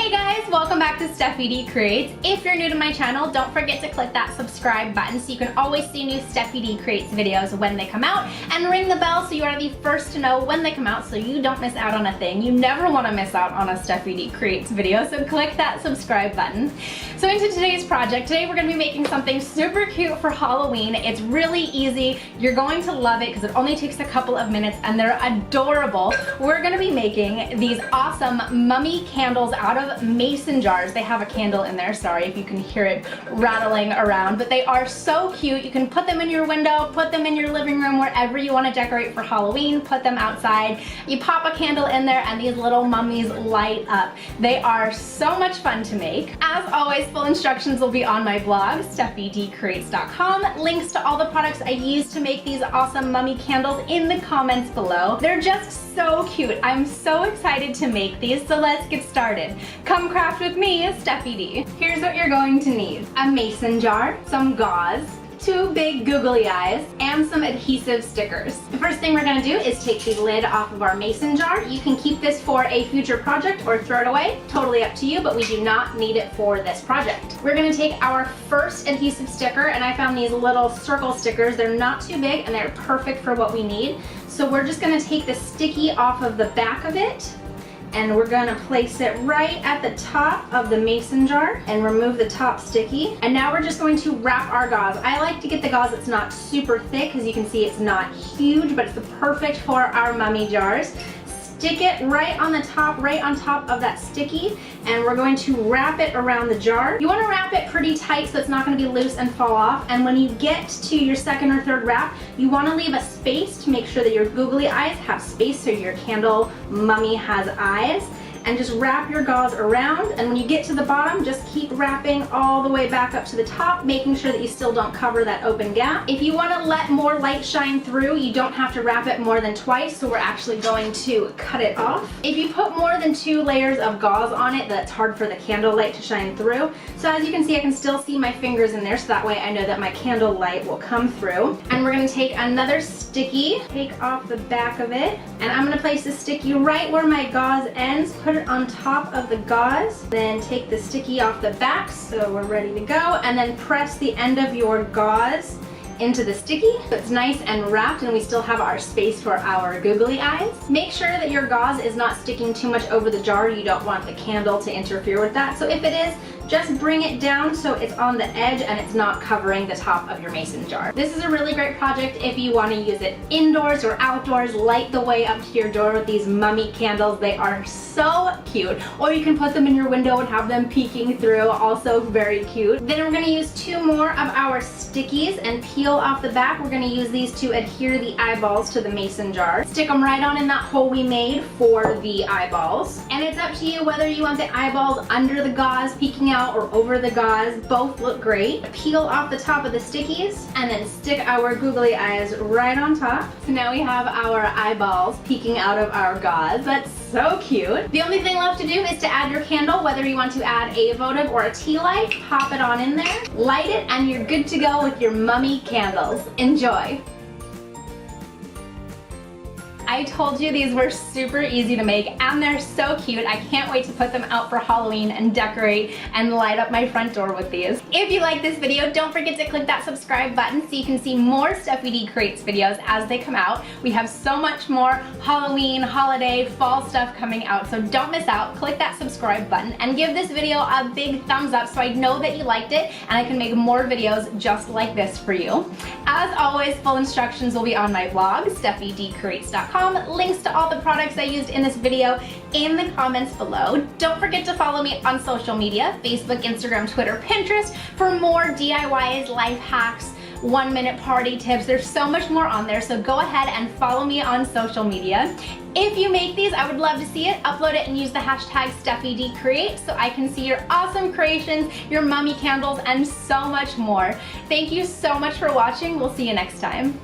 Hey guys, welcome back to Steffi D Creates. If you're new to my channel, don't forget to click that subscribe button so you can always see new Steffi D Creates videos when they come out, and ring the bell so you are the first to know when they come out so you don't miss out on a thing. You never want to miss out on a Steffi D Creates video, so click that subscribe button. So into today's project, today we're going to be making something super cute for Halloween. It's really easy. You're going to love it because it only takes a couple of minutes and they're adorable. We're going to be making these awesome mummy candles out of mason jars. They have a candle in there, sorry if you can hear it rattling around, but they are so cute. You can put them in your window, put them in your living room, wherever you want to decorate for Halloween, put them outside. You pop a candle in there and these little mummies light up. They are so much fun to make. As always, full instructions will be on my blog, steffidcreates.com. Links to all the products I use to make these awesome mummy candles in the comments below. They're just so cute. I'm so excited to make these, so let's get started. Come craft with me, Steffi D. Here's what you're going to need. A mason jar, some gauze, 2 big googly eyes, and some adhesive stickers. The first thing we're going to do is take the lid off of our mason jar. You can keep this for a future project or throw it away. Totally up to you, but we do not need it for this project. We're going to take our first adhesive sticker, and I found these little circle stickers. They're not too big and they're perfect for what we need. So we're just going to take the sticky off of the back of it, and we're going to place it right at the top of the mason jar and remove the top sticky. And now we're just going to wrap our gauze. I like to get the gauze that's not super thick because you can see it's not huge, but it's the perfect for our mummy jars. Stick it right on the top, right on top of that sticky, and we're going to wrap it around the jar. You want to wrap it pretty tight so it's not going to be loose and fall off, and when you get to your second or third wrap, you want to leave a space to make sure that your googly eyes have space so your candle mummy has eyes. And just wrap your gauze around, and when you get to the bottom, just keep wrapping all the way back up to the top, making sure that you still don't cover that open gap. If you want to let more light shine through, you don't have to wrap it more than twice, so we're actually going to cut it off. If you put more than 2 layers of gauze on it, that's hard for the candle light to shine through. So as you can see, I can still see my fingers in there, so that way I know that my candle light will come through. And we're going to take another sticky, take off the back of it, and I'm going to place the sticky right where my gauze ends, put it on top of the gauze, then take the sticky off the back so we're ready to go, and then press the end of your gauze into the sticky so it's nice and wrapped and we still have our space for our googly eyes. Make sure that your gauze is not sticking too much over the jar. You don't want the candle to interfere with that, so if it is, just bring it down so it's on the edge and it's not covering the top of your mason jar. This is a really great project if you want to use it indoors or outdoors. Light the way up to your door with these mummy candles. They are so cute. Or you can put them in your window and have them peeking through. Also very cute. Then we're going to use 2 more of our stickies and peel off the back. We're going to use these to adhere the eyeballs to the mason jar. Stick them right on in that hole we made for the eyeballs. And it's up to you whether you want the eyeballs under the gauze peeking out or over the gauze. Both look great. Peel off the top of the stickies and then stick our googly eyes right on top. So now we have our eyeballs peeking out of our gauze. That's so cute. The only thing left to do is to add your candle, whether you want to add a votive or a tea light. Pop it on in there, light it, and you're good to go with your mummy candles. Enjoy. I told you these were super easy to make and they're so cute. I can't wait to put them out for Halloween and decorate and light up my front door with these. If you like this video, don't forget to click that subscribe button so you can see more Steffi D Creates videos as they come out. We have so much more Halloween, holiday, fall stuff coming out, so don't miss out. Click that subscribe button and give this video a big thumbs up so I know that you liked it and I can make more videos just like this for you. As always, full instructions will be on my blog, steffidcreates.com. Links to all the products I used in this video in the comments below. Don't forget to follow me on social media, Facebook, Instagram, Twitter, Pinterest, for more DIYs, life hacks, 1-minute party tips. There's so much more on there, so go ahead and follow me on social media. If you make these, I would love to see it. Upload it and use the hashtag SteffiDCreate so I can see your awesome creations, your mummy candles, and so much more. Thank you so much for watching. We'll see you next time.